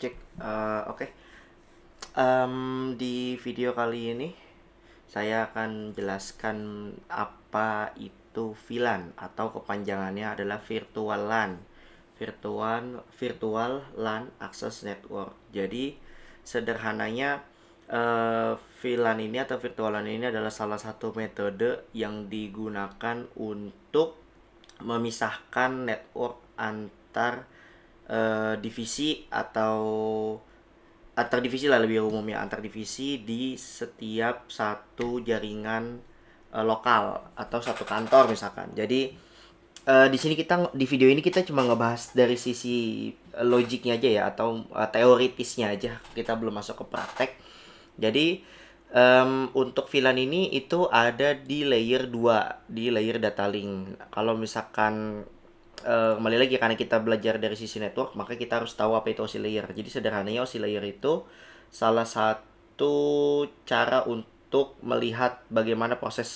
Cek, oke. Di video kali ini saya akan jelaskan apa itu VLAN atau kepanjangannya adalah Virtual LAN. Virtual LAN Access Network. Jadi sederhananya VLAN ini atau Virtual LAN ini adalah salah satu metode yang digunakan untuk memisahkan network antar divisi atau antar divisi lah, lebih umumnya antar divisi di setiap satu jaringan lokal atau satu kantor misalkan. Jadi di sini di video ini kita cuma ngebahas dari sisi logiknya aja ya, atau teoritisnya aja. Kita belum masuk ke praktek. Jadi untuk VLAN ini itu ada di layer 2, di layer data link. Kalau misalkan kembali lagi, karena kita belajar dari sisi network, maka kita harus tahu apa itu OSI layer. Jadi sederhananya OSI layer itu salah satu cara untuk melihat bagaimana proses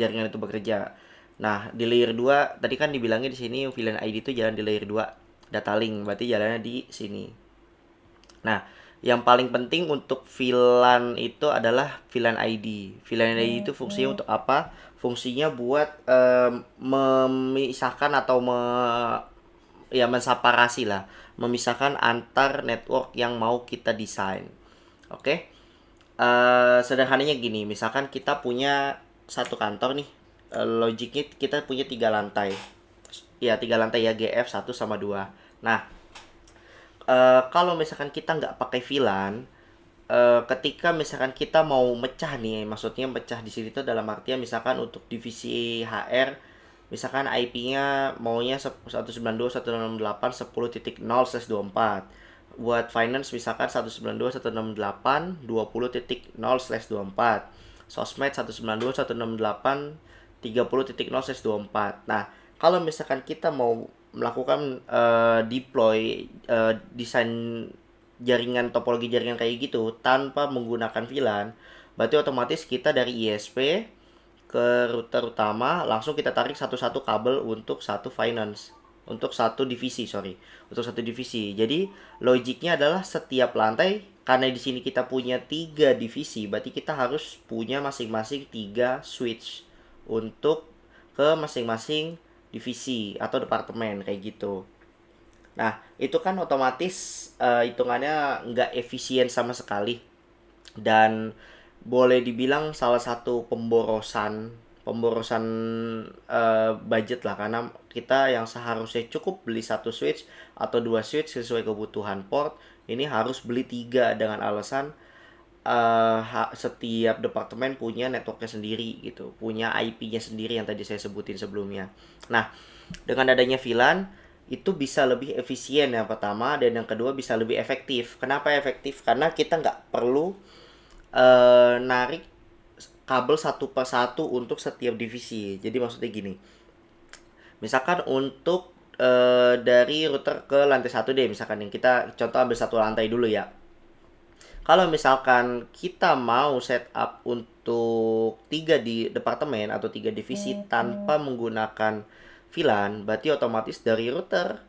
jaringan itu bekerja. Nah, di layer 2 tadi kan dibilangnya di sini VLAN ID itu jalan di layer 2 data link, berarti jalannya di sini. Nah, yang paling penting untuk VLAN itu adalah VLAN ID. VLAN ID itu fungsinya untuk apa? Fungsinya buat memisahkan atau ya menseparasi lah, memisahkan antar network yang mau kita desain. Oke? Sederhananya gini, misalkan kita punya satu kantor nih, logiknya kita punya tiga lantai. Ya, tiga lantai ya, GF 1 sama 2. Nah, kalau misalkan kita nggak pakai VLAN, ketika misalkan kita mau mecah nih, maksudnya mecah di sini tuh dalam artian misalkan untuk divisi HR, misalkan IP-nya maunya 192.168.10.0/24. Buat finance misalkan 192.168.20.0/24. Sosmed 192.168.30.0/24. Nah, kalau misalkan kita mau melakukan deploy desain jaringan, topologi jaringan kayak gitu tanpa menggunakan VLAN, berarti otomatis kita dari ISP ke router utama langsung kita tarik satu-satu kabel untuk satu finance, untuk satu divisi, sorry, untuk satu divisi. Jadi logiknya adalah setiap lantai, karena di sini kita punya tiga divisi, berarti kita harus punya masing-masing tiga switch untuk ke masing-masing divisi atau departemen kayak gitu. Nah, itu kan otomatis hitungannya nggak efisien sama sekali, dan boleh dibilang salah satu pemborosan pemborosan budget lah, karena kita yang seharusnya cukup beli satu switch atau dua switch sesuai kebutuhan port, ini harus beli tiga dengan alasan setiap departemen punya networknya sendiri gitu, punya IP-nya sendiri yang tadi saya sebutin sebelumnya. Nah, dengan adanya VLAN itu bisa lebih efisien yang pertama, dan yang kedua bisa lebih efektif. Kenapa efektif? Karena kita nggak perlu narik kabel satu persatu untuk setiap divisi. Jadi maksudnya gini, misalkan untuk dari router ke lantai satu deh, misalkan yang kita contoh ambil satu lantai dulu ya. Kalau misalkan kita mau setup untuk tiga di departemen atau tiga divisi tanpa menggunakan VLAN, berarti otomatis dari router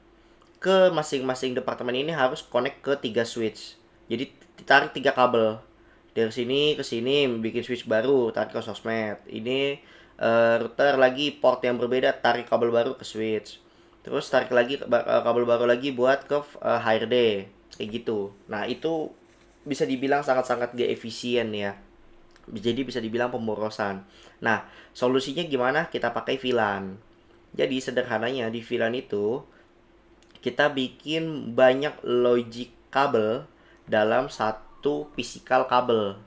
ke masing-masing departemen ini harus connect ke tiga switch. Jadi ditarik tiga kabel dari sini ke sini, bikin switch baru, tarik ke sosmed. Ini router lagi port yang berbeda, tarik kabel baru ke switch. Terus tarik lagi kabel baru lagi buat ke HRD kayak gitu. Nah, itu bisa dibilang sangat-sangat gak efisien ya. Jadi bisa dibilang pemborosan. Nah, solusinya gimana? Kita pakai VLAN. Jadi sederhananya di VLAN itu kita bikin banyak logic kabel dalam satu physical kabel.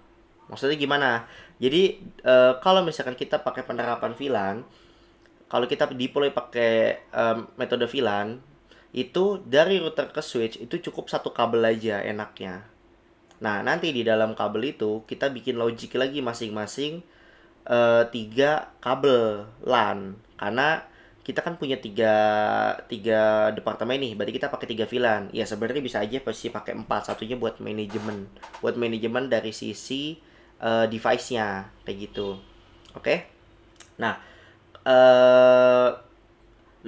Maksudnya gimana? Jadi kalau misalkan kita pakai penerapan VLAN, kalau kita deploy pakai metode VLAN, itu dari router ke switch itu cukup satu kabel aja enaknya. Nah, nanti di dalam kabel itu kita bikin logic lagi masing-masing tiga kabel LAN, karena kita kan punya tiga tiga departemen nih, berarti kita pakai tiga VLAN. Ya sebenarnya bisa aja pasti pakai empat, satunya buat manajemen dari sisi device-nya kayak gitu. Oke. Nah, eh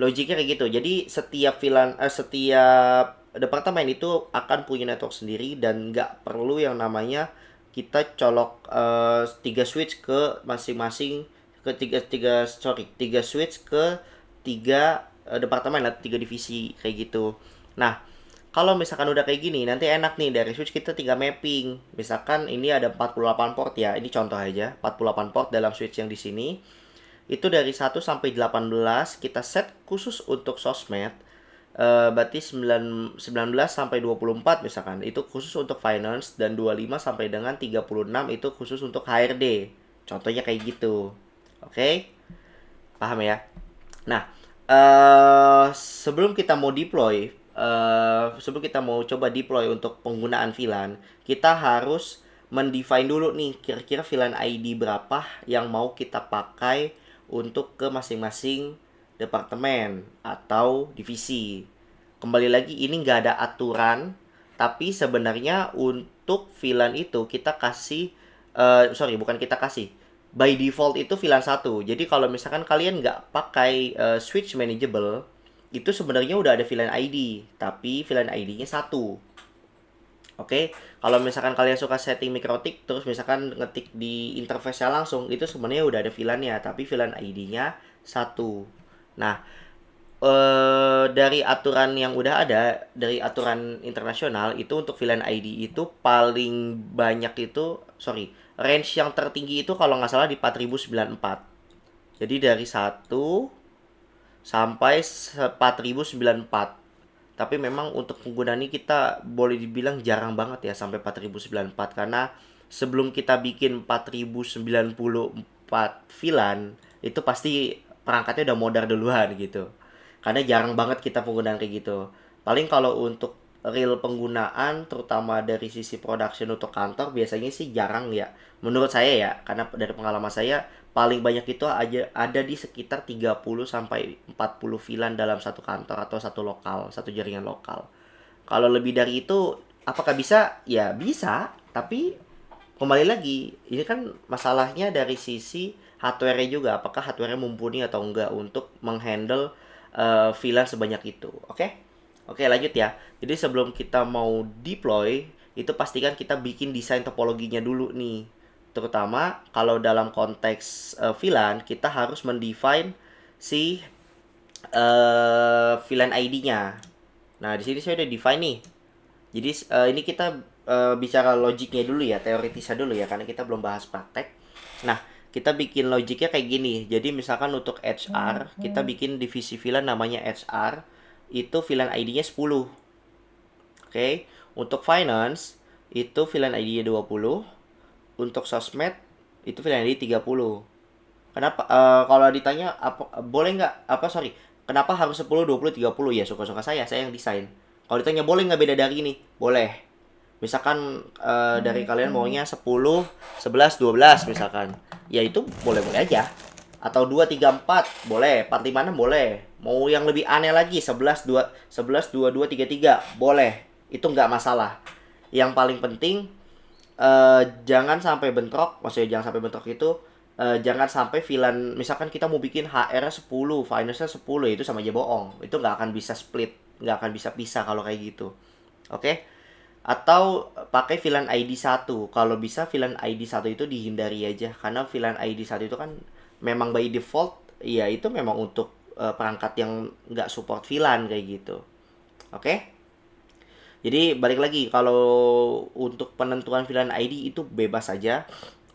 logiknya kayak gitu. Jadi setiap VLAN setiap departemen itu akan punya network sendiri dan nggak perlu yang namanya kita colok 3 switch ke masing-masing, ke tiga switch ke tiga departemen lah, 3 divisi kayak gitu. Nah, kalau misalkan udah kayak gini, nanti enak nih, dari switch kita tinggal mapping. Misalkan ini ada 48 port ya, ini contoh aja, 48 port dalam switch yang di sini. Itu dari 1 sampai 18 kita set khusus untuk sosmed. Berarti 19 sampai 24 misalkan itu khusus untuk finance, dan 25 sampai dengan 36 itu khusus untuk HRD. Contohnya kayak gitu. Oke? Paham ya? Nah, sebelum kita mau deploy, sebelum kita mau coba deploy untuk penggunaan VLAN, kita harus mendefine dulu nih kira-kira VLAN ID berapa yang mau kita pakai untuk ke masing-masing departemen atau divisi. Kembali lagi, ini nggak ada aturan, tapi sebenarnya untuk VLAN itu kita kasih, sorry, bukan kita kasih, by default itu VLAN 1. Jadi kalau misalkan kalian nggak pakai switch manageable, itu sebenarnya udah ada VLAN ID, tapi VLAN ID-nya 1. Oke, kalau misalkan kalian suka setting mikrotik, terus misalkan ngetik di interface-nya langsung, itu sebenarnya udah ada VLAN-nya, tapi VLAN ID-nya 1. Nah, dari aturan yang udah ada, dari aturan internasional, itu untuk VLAN ID itu paling banyak itu, sorry, range yang tertinggi itu kalau nggak salah di 4094. Jadi dari 1 sampai 4094. Tapi memang untuk penggunaan ini kita boleh dibilang jarang banget ya sampai 4094, karena sebelum kita bikin 4094 VLAN itu pasti perangkatnya udah modar duluan gitu. Karena jarang banget kita penggunaan kayak gitu. Paling kalau untuk real penggunaan terutama dari sisi production untuk kantor biasanya sih jarang ya. Menurut saya ya, karena dari pengalaman saya paling banyak itu aja ada di sekitar 30 sampai 40 VLAN dalam satu kantor atau satu lokal, satu jaringan lokal. Kalau lebih dari itu apakah bisa? Ya bisa, tapi kembali lagi, ini kan masalahnya dari sisi hardware-nya juga, apakah hardware-nya mumpuni atau enggak untuk menghandle VLAN sebanyak itu. Oke? Oke, lanjut ya. Jadi sebelum kita mau deploy, itu pastikan kita bikin desain topologinya dulu nih. Terutama kalau dalam konteks VLAN, kita harus mendefine si VLAN ID-nya. Nah, di sini saya udah define nih. Jadi ini kita bicara logiknya dulu ya, teoritisnya dulu ya, karena kita belum bahas praktek. Nah, kita bikin logiknya kayak gini. Jadi misalkan untuk HR, kita bikin divisi VLAN namanya HR, itu VLAN ID-nya 10. Oke. Untuk finance, itu VLAN ID-nya 20. Untuk sosmed, itu VLAN ID 30. Kenapa? Kalau ditanya apa boleh nggak, kenapa harus 10, 20, 30? Ya suka-suka saya yang desain. Kalau ditanya boleh nggak beda dari ini, boleh. Misalkan dari kalian maunya 10, 11, 12 misalkan, ya itu boleh-boleh aja. Atau 2, 3, 4 boleh, 4, 5, 6 boleh. Mau yang lebih aneh lagi, 11, 2, 11, 2, 2, 3, 3 boleh. Itu nggak masalah. Yang paling penting jangan sampai bentrok. Maksudnya jangan sampai bentrok itu jangan sampai VLAN, misalkan kita mau bikin HR 10, finance 10, itu sama aja bohong. Itu nggak akan bisa split, nggak akan bisa pisah kalau kayak gitu. Oke? Atau pakai VLAN ID 1. Kalau bisa VLAN ID 1 itu dihindari aja, karena VLAN ID 1 itu kan memang by default ya itu memang untuk perangkat yang nggak support VLAN kayak gitu. Oke? Jadi balik lagi, kalau untuk penentuan VLAN ID itu bebas saja.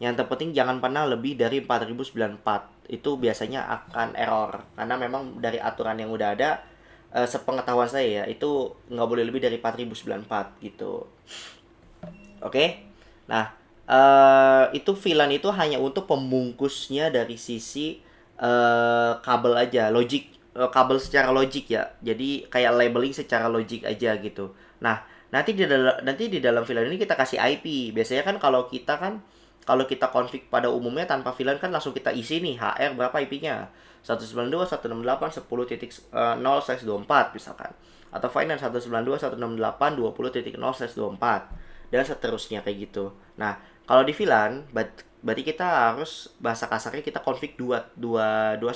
Yang terpenting jangan pernah lebih dari 4094. Itu biasanya akan error. Karena memang dari aturan yang udah ada, sepengetahuan saya ya, itu nggak boleh lebih dari 4094 gitu. Oke? Nah, itu VLAN itu hanya untuk pembungkusnya dari sisi kabel aja, kabel secara logik ya. Jadi kayak labeling secara logik aja gitu. Nah, nanti di dalam VLAN ini kita kasih IP. Biasanya kan kalau kita config pada umumnya tanpa VLAN kan langsung kita isi nih HR berapa IP-nya. 192.168.10.0/24 misalkan. Atau finance 192.168.20.0/24 dan seterusnya kayak gitu. Nah, kalau di VLAN berarti kita harus, bahasa kasarnya kita config dua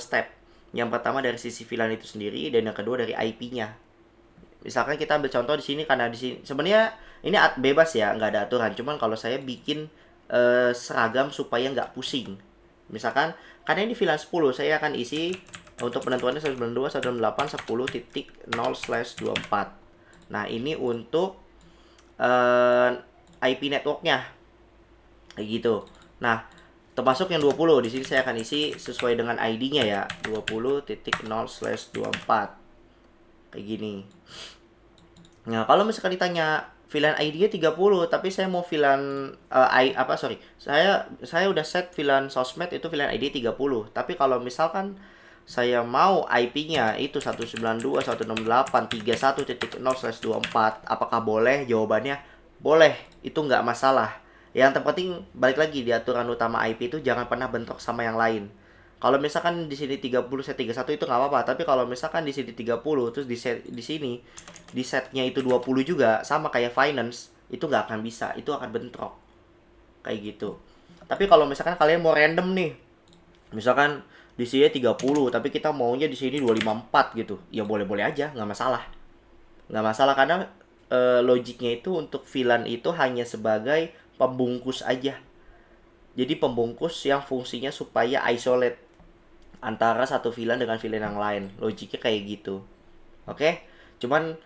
step. Yang pertama dari sisi VLAN itu sendiri, dan yang kedua dari IP-nya. misalkan kita ambil contoh di sini, karena di sini sebenarnya ini bebas ya, nggak ada aturan. Cuman kalau saya bikin seragam supaya nggak pusing. Misalkan karena ini VLAN 10, saya akan isi untuk penentuannya 192.168.10/24. Nah, ini untuk IP networknya kayak gitu. Nah, termasuk yang 20 di sini saya akan isi sesuai dengan ID-nya ya, 20.0/24 kayak gini. Nah, kalau misalkan ditanya VLAN ID-nya 30, tapi saya mau VLAN saya udah set VLAN sosmed itu VLAN ID 30. Tapi kalau misalkan saya mau IP-nya itu 192.168.31.0/24, apakah boleh? Jawabannya boleh, itu nggak masalah. Yang terpenting balik lagi di aturan utama IP itu jangan pernah bentrok sama yang lain. Kalau misalkan di sini 30 set 31 itu nggak apa-apa, tapi kalau misalkan di sini 30 terus di sini di setnya itu 20 juga sama kayak finance, itu nggak akan bisa, itu akan bentrok kayak gitu. Tapi kalau misalkan kalian mau random nih, misalkan di sini 30 tapi kita maunya di sini 254 gitu, ya boleh-boleh aja, nggak masalah. Nggak masalah karena logiknya itu untuk VLAN itu hanya sebagai pembungkus aja. Jadi pembungkus yang fungsinya supaya isolate antara satu VLAN dengan VLAN yang lain. Logiknya kayak gitu. Oke? Cuman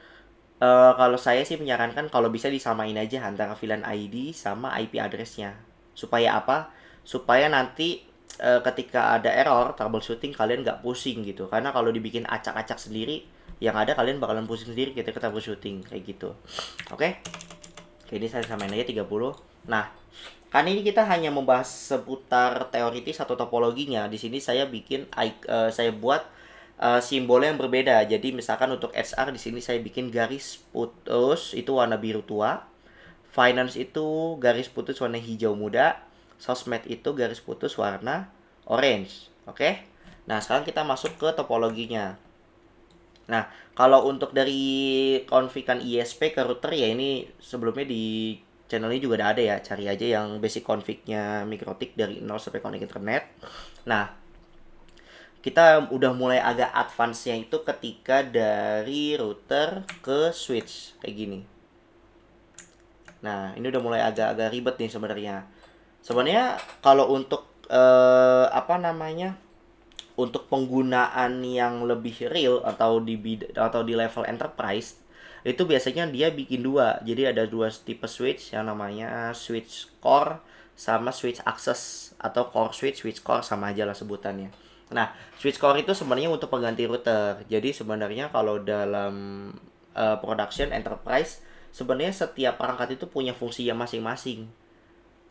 kalau saya sih menyarankan kalau bisa disamain aja antara VLAN ID sama IP address-nya. Supaya apa? Supaya nanti ketika ada error troubleshooting kalian nggak pusing gitu. Karena kalau dibikin acak-acak sendiri, yang ada kalian bakalan pusing sendiri ketika troubleshooting kayak gitu. Oke? Oke, ini saya samain aja 30. Nah, kan ini kita hanya membahas seputar teoritis atau topologinya. Di sini saya bikin saya buat simbolnya yang berbeda. Jadi misalkan untuk XR di sini saya bikin garis putus itu warna biru tua. Finance itu garis putus warna hijau muda. Sosmed itu garis putus warna orange. Oke? Nah, sekarang kita masuk ke topologinya. Nah, kalau untuk dari konfigan ISP ke router ya ini sebelumnya di channel ini juga ada ya. Cari aja yang basic config-nya MikroTik dari 0 sampai connect internet. Nah, kita udah mulai agak advance-nya itu ketika dari router ke switch kayak gini. Nah, ini udah mulai agak-agak ribet nih sebenarnya. Sebenarnya kalau untuk apa namanya? Untuk penggunaan yang lebih real atau di level enterprise itu biasanya dia bikin dua. Jadi ada dua tipe switch yang namanya switch core sama switch access atau core switch, switch core sama aja lah sebutannya. Nah, switch core itu sebenarnya untuk pengganti router. Jadi sebenarnya kalau dalam production enterprise sebenarnya setiap perangkat itu punya fungsi yang masing-masing.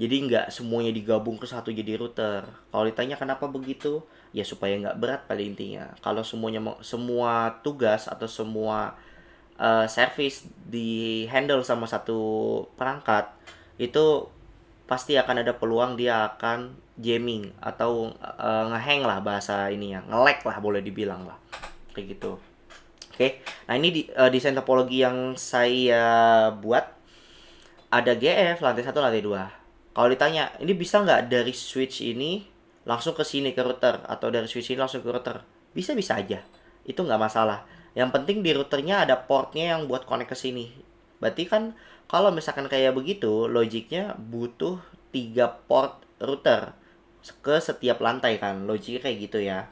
Jadi nggak semuanya digabung ke satu jadi router. Kalau ditanya kenapa begitu, ya supaya nggak berat pada intinya. Kalau semua tugas atau semua service di handle sama satu perangkat, itu pasti akan ada peluang dia akan jamming atau ngehang lah bahasa ini ya, nge-lag lah boleh dibilang lah, kayak gitu. Oke, nah ini desain topologi yang saya buat ada GF lantai 1 lantai 2. Kalau ditanya, ini bisa nggak dari switch ini langsung ke sini ke router atau dari switch ini langsung ke router? Bisa-bisa aja. Itu nggak masalah. Yang penting di routernya ada portnya yang buat connect ke sini. Berarti kan kalau misalkan kayak begitu, logiknya butuh 3 port router ke setiap lantai kan. Logiknya kayak gitu ya.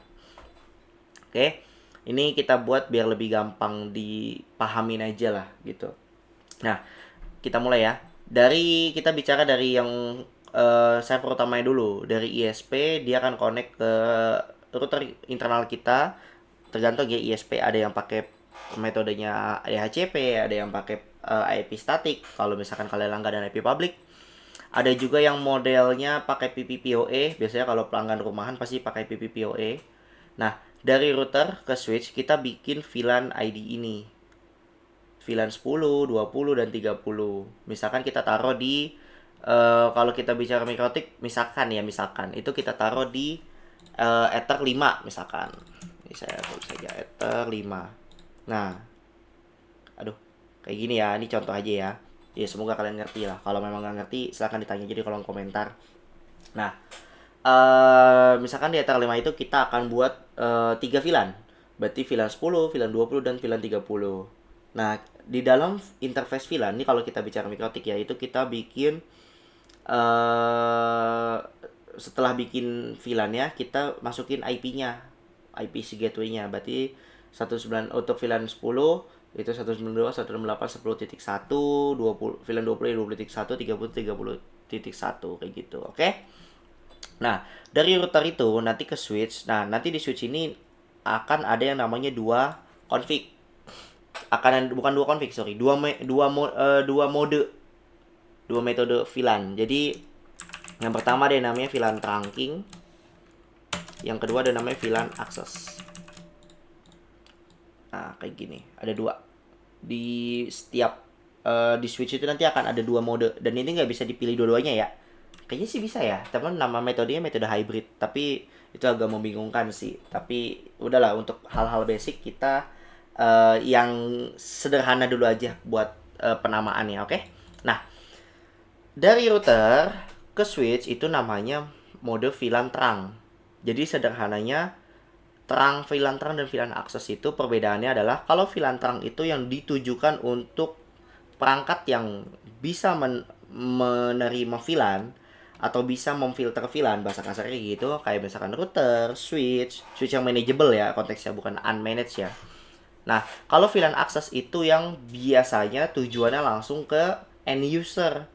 Oke. Ini kita buat biar lebih gampang dipahamin aja lah gitu. Nah, kita mulai ya. Kita bicara dari yang server utamanya dulu. Dari ISP dia akan connect ke router internal kita. Tergantung ya ISP, ada yang pakai metodenya DHCP, ada yang pakai IP static. Kalau misalkan kalian langganan IP public, ada juga yang modelnya pakai PPPoE. Biasanya kalau pelanggan rumahan pasti pakai PPPoE. Nah, dari router ke switch kita bikin VLAN ID ini. VLAN 10, 20, dan 30. Misalkan kita taruh di kalau kita bicara MikroTik, misalkan itu kita taruh di Ether 5 misalkan. Ini saya tulis saja Ether 5. Nah, aduh, kayak gini ya. Ini contoh aja ya. Ya semoga kalian ngerti lah. Kalau memang nggak ngerti, silahkan ditanya aja di kolom komentar. Nah, misalkan di Ether 5 itu kita akan buat 3 VLAN. Berarti VLAN 10, VLAN 20, dan VLAN 30. Nah, di dalam interface VLAN ini kalau kita bicara mikrotik ya, itu kita bikin setelah bikin VLAN ya, kita masukin IP-nya, IP si gateway-nya. Berarti 19 untuk VLAN 10 itu 192 168 10.1 20 VLAN 20 20.1 30 30.1 kayak gitu. Oke. Nah, dari router itu nanti ke switch. Nah, nanti di switch ini akan ada yang namanya dua config. Bukan dua config, sorry. Dua mode. Dua metode VLAN. Jadi yang pertama ada yang namanya VLAN trunking. Yang kedua ada namanya VLAN access. Nah, kayak gini. Ada dua. Di setiap di switch itu nanti akan ada dua mode. Dan ini nggak bisa dipilih dua-duanya ya. Kayaknya sih bisa ya. Tapi nama metodenya metode hybrid. Tapi itu agak membingungkan sih. Tapi udahlah, untuk hal-hal basic kita yang sederhana dulu aja buat penamaannya, oke? Nah, dari router ke switch itu namanya mode VLAN terang. Jadi sederhananya terang, VLAN terang dan VLAN akses itu perbedaannya adalah kalau VLAN terang itu yang ditujukan untuk perangkat yang bisa menerima VLAN atau bisa memfilter VLAN, bahasa kasarnya gitu, kayak misalkan router, switch yang manageable ya konteksnya, bukan unmanaged ya. Nah, kalau VLAN akses itu yang biasanya tujuannya langsung ke end user.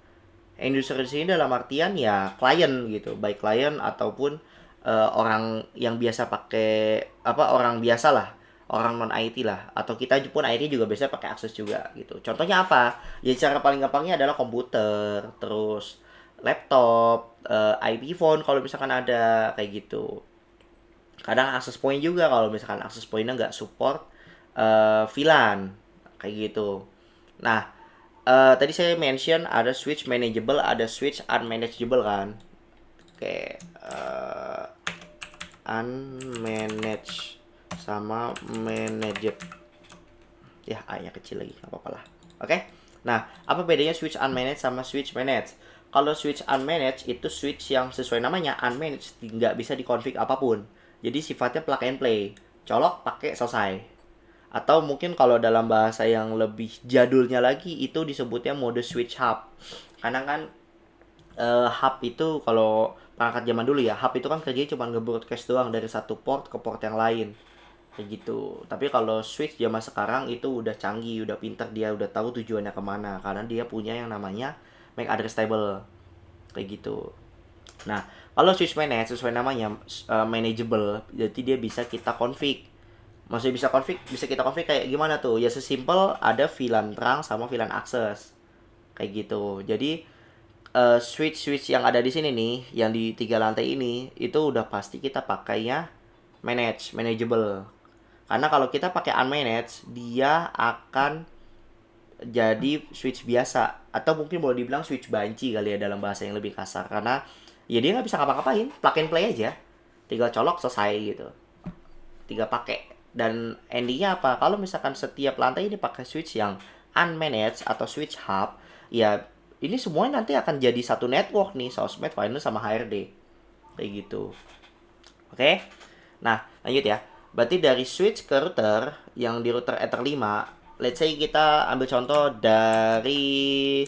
End user di sini dalam artian ya klien gitu, baik klien ataupun orang yang biasa pakai orang biasa lah, orang non IT lah, atau kita pun IT juga biasa pakai akses juga gitu. Contohnya apa? Ya cara paling gampangnya adalah komputer, terus laptop, IP phone kalau misalkan ada kayak gitu. Kadang access point juga kalau misalkan access pointnya nggak support VLAN kayak gitu. Nah, tadi saya mention ada switch manageable, ada switch unmanageable kan. Oke, unmanaged sama managed. Ya, A-nya kecil lagi, nggak apa-apa lah. Oke. Nah, apa bedanya switch unmanaged sama switch managed? Kalau switch unmanaged itu switch yang sesuai namanya unmanaged, nggak bisa dikonfig apapun. Jadi sifatnya plug and play. Colok, pakai, selesai. Atau mungkin kalau dalam bahasa yang lebih jadulnya lagi itu disebutnya mode switch hub. Karena kan hub itu kalau perangkat zaman dulu ya, hub itu kan kerjanya cuma nge-broadcast doang dari satu port ke port yang lain. Kayak gitu. Tapi kalau switch zaman sekarang itu udah canggih, udah pinter, dia udah tahu tujuannya kemana. Karena dia punya yang namanya MAC address table. Kayak gitu. Nah, kalau switch manage sesuai namanya manageable, jadi dia bisa kita config. Maksudnya bisa kita config kayak gimana tuh? Ya sesimpel ada VLAN terang sama VLAN access. Kayak gitu. Jadi switch yang ada di sini nih, yang di 3 lantai ini, itu udah pasti kita pakainya manageable. Karena kalau kita pakai unmanaged, dia akan jadi switch biasa. Atau mungkin boleh dibilang switch banci kali ya dalam bahasa yang lebih kasar. Karena ya dia nggak bisa ngapa-ngapain, plug and play aja. Tinggal colok, selesai gitu. Tinggal pakai. Dan endingnya apa? Kalau misalkan setiap lantai ini pakai switch yang unmanaged atau switch hub, ya ini semuanya nanti akan jadi satu network nih, sosmed, finance, sama HRD. Kayak gitu. Oke? Nah, lanjut ya. Berarti dari switch ke router, yang di router Ether 5, let's say kita ambil contoh dari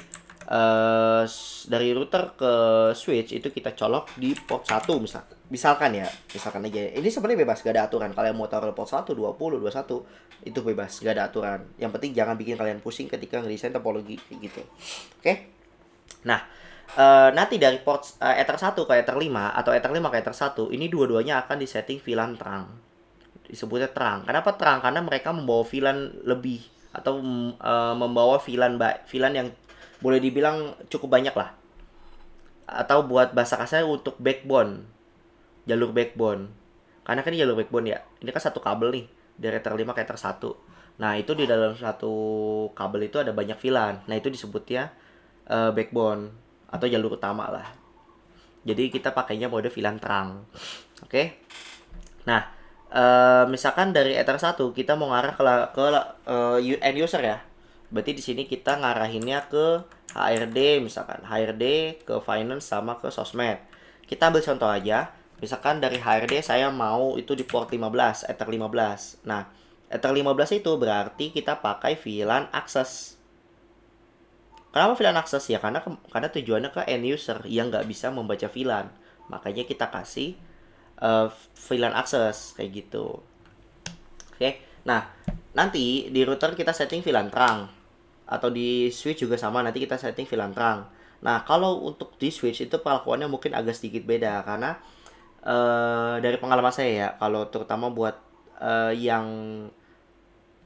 router ke switch itu kita colok di port 1 misalkan aja. Ini sebenarnya bebas, gak ada aturan. Kalian mau taruh port 1, 20, 21 itu bebas, gak ada aturan. Yang penting jangan bikin kalian pusing ketika ngedesain topologi gitu. Oke? Nah, nanti dari port Ether 1 ke Ether 5 atau Ether 5 ke Ether 1 ini dua-duanya akan disetting VLAN terang. Disebutnya terang. Kenapa terang? Karena mereka membawa VLAN lebih atau membawa VLAN yang boleh dibilang cukup banyak lah. Atau buat bahasa kasar untuk backbone. Jalur backbone. Karena kan ini jalur backbone ya. Ini kan satu kabel nih dari Ether 5 ke Ether 1. Nah, itu di dalam satu kabel itu ada banyak VLAN. Nah, itu disebutnya backbone atau jalur utama lah. Jadi kita pakainya mode VLAN terang. Oke. Nah, misalkan dari Ether 1 kita mau ngarah ke end user ya. Berarti di sini kita ngarahinnya ke HRD, misalkan HRD ke finance sama ke sosmed. Kita ambil contoh aja. Misalkan dari HRD saya mau itu di port 15, Ether 15. Nah, Ether 15 itu berarti kita pakai VLAN access. Kenapa VLAN access? Ya karena tujuannya ke end user yang nggak bisa membaca VLAN. Makanya kita kasih VLAN access kayak gitu. Oke. Nah, nanti di router kita setting VLAN terang atau di switch juga sama, nanti kita setting VLAN terang. Nah, kalau untuk di switch itu perlakuannya mungkin agak sedikit beda karena dari pengalaman saya ya, kalau terutama buat yang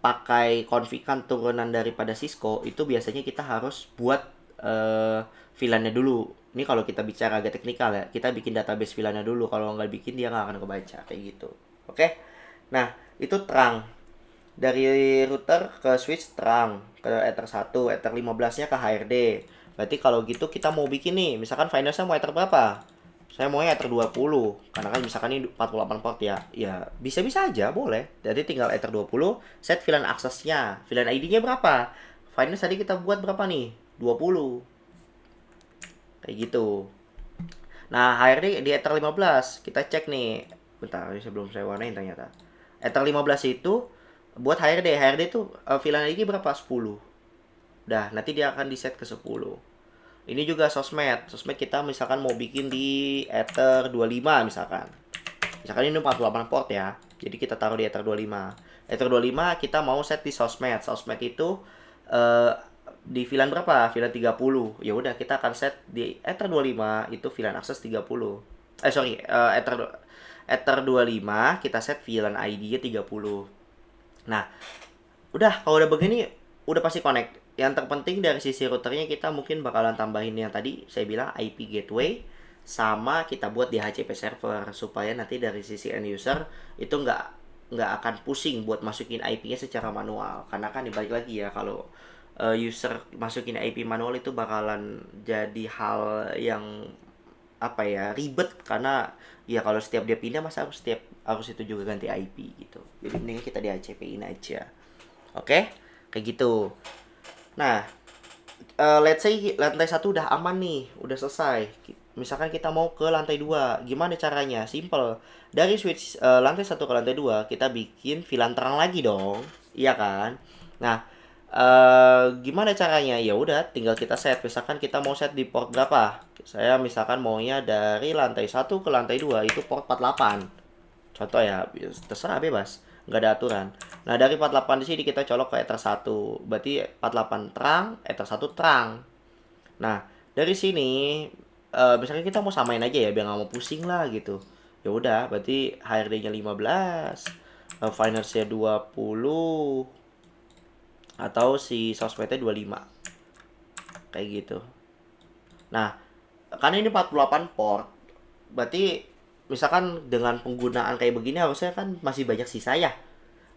pakai konfigan turunan daripada Cisco itu biasanya kita harus buat VLAN-nya dulu. Ini kalau kita bicara agak teknikal ya, kita bikin database VLAN-nya dulu. Kalau nggak bikin dia nggak akan kebaca kayak gitu. Oke? Nah, itu terang. Dari router ke switch terang, ke Ether 1, Ether 15-nya ke HRD. Berarti kalau gitu kita mau bikin nih, misalkan finance-nya mau Ether berapa? Saya maunya Ether 20, karena kan misalkan ini 48 port ya. Ya, bisa-bisa aja, boleh. Jadi tinggal Ether 20, set VLAN aksesnya. VLAN ID-nya berapa? Finance tadi kita buat berapa nih? 20. Kayak gitu. Nah, HRD di Ether 15, kita cek nih. Bentar, sebelum saya warnain ternyata. Ether 15 itu buat HRD. HRD itu VLAN ID berapa? 10. Dah, nanti dia akan di set ke 10. Ini juga sosmed. Sosmed kita misalkan mau bikin di Ether 25 misalkan. Misalkan ini 48 port ya. Jadi kita taruh di Ether 25. Ether 25 kita mau set di sosmed. Sosmed itu eh, di VLAN berapa? VLAN 30. Ya udah kita akan set di Ether 25 itu VLAN akses 30. Sorry, Ether 25 kita set VLAN ID-nya 30. Nah, udah kalau udah begini udah pasti connect. Yang terpenting dari sisi routernya kita mungkin bakalan tambahin yang tadi saya bilang IP gateway sama kita buat DHCP server supaya nanti dari sisi end user itu nggak akan pusing buat masukin IP-nya secara manual, karena kan dibalik lagi ya kalau user masukin IP manual itu bakalan jadi hal yang apa ya, ribet, karena ya kalau setiap dia pindah masa harus itu juga ganti IP gitu. Jadi mending kita DHCP-in aja. Oke, kayak gitu. Nah, let's say lantai satu udah aman nih, udah selesai. Misalkan kita mau ke lantai 2, gimana caranya? Simple. Dari switch lantai satu ke lantai 2 kita bikin VLAN terang lagi dong. Iya kan? Nah, gimana caranya? Ya udah, tinggal kita set. Misalkan kita mau set di port berapa? Saya misalkan maunya dari lantai satu ke lantai 2 itu port 48. Contoh ya, terserah, bebas, nggak ada aturan. Nah, dari 48 di sini kita colok ke Ether 1. Berarti 48 terang, Ether 1 terang. Nah, dari sini misalnya kita mau samain aja ya biar nggak mau pusing lah gitu. Ya udah, berarti HRD-nya 15, finance-nya 20 atau si sosmednya 25. Kayak gitu. Nah, karena ini 48 port, berarti misalkan dengan penggunaan kayak begini harusnya kan masih banyak sisa ya.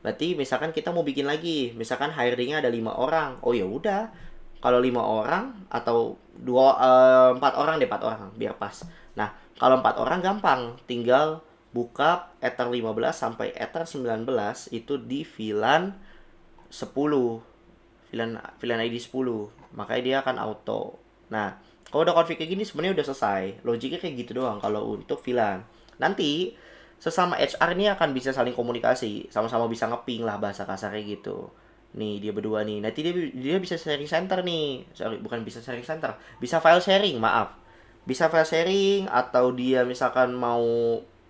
Berarti misalkan kita mau bikin lagi, misalkan HRD-nya ada 5 orang. Oh ya udah, kalau 5 orang atau 4 orang deh, 4 orang biar pas. Nah, kalau 4 orang gampang, tinggal buka Ether 15 sampai Ether 19 itu di VLAN 10. VLAN ID 10. Makanya dia akan auto. Nah, kalau udah config kayak gini sebenarnya udah selesai. Logiknya kayak gitu doang kalau untuk VLAN. Nanti sesama HR ini akan bisa saling komunikasi, sama-sama bisa ngeping lah bahasa kasarnya gitu. Nih dia berdua nih, nanti dia bisa sharing center nih. Sorry, bukan bisa sharing center, bisa file sharing, maaf. Bisa file sharing atau dia misalkan mau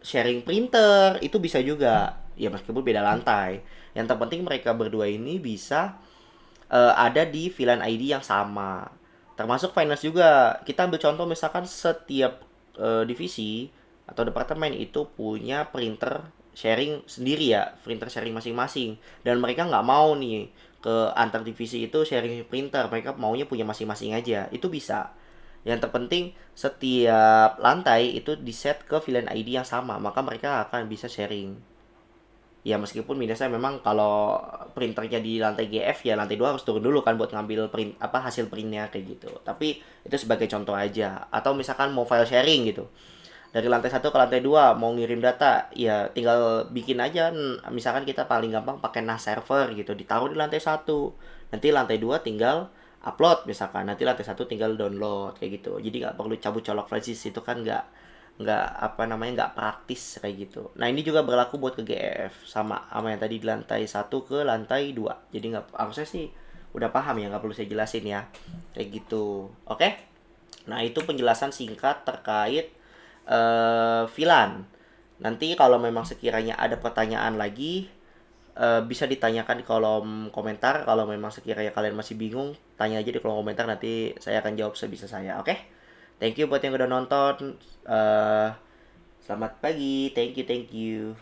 sharing printer, itu bisa juga. Ya meskipun beda lantai. Yang terpenting mereka berdua ini bisa ada di VLAN ID yang sama. Termasuk finance juga. Kita ambil contoh misalkan setiap divisi atau departemen itu punya printer sharing sendiri ya, printer sharing masing-masing. Dan mereka nggak mau nih ke antar divisi itu sharing printer, mereka maunya punya masing-masing aja. Itu bisa. Yang terpenting setiap lantai itu di set ke VLAN ID yang sama, maka mereka akan bisa sharing. Ya meskipun minusnya memang kalau printernya di lantai GF ya lantai 2 harus turun dulu kan buat ngambil print apa hasil printnya kayak gitu. Tapi itu sebagai contoh aja. Atau misalkan mau file sharing gitu. Dari lantai satu ke lantai 2 mau ngirim data, ya tinggal bikin aja. Misalkan kita paling gampang pakai NAS server gitu, ditaruh di lantai satu. Nanti lantai 2 tinggal upload misalkan. Nanti lantai satu tinggal download kayak gitu. Jadi nggak perlu cabut colok flash disk, itu kan nggak praktis kayak gitu. Nah ini juga berlaku buat ke GEF, sama yang tadi di lantai 1 ke lantai 2. Jadi nggak, harusnya sih udah paham ya, nggak perlu saya jelasin ya, kayak gitu. Oke. Nah itu penjelasan singkat terkait VLAN. Nanti kalau memang sekiranya ada pertanyaan lagi, bisa ditanyakan di kolom komentar. Kalau memang sekiranya kalian masih bingung, tanya aja di kolom komentar, nanti saya akan jawab sebisa saya. Oke? Thank you buat yang udah nonton. Selamat pagi. Thank you, thank you.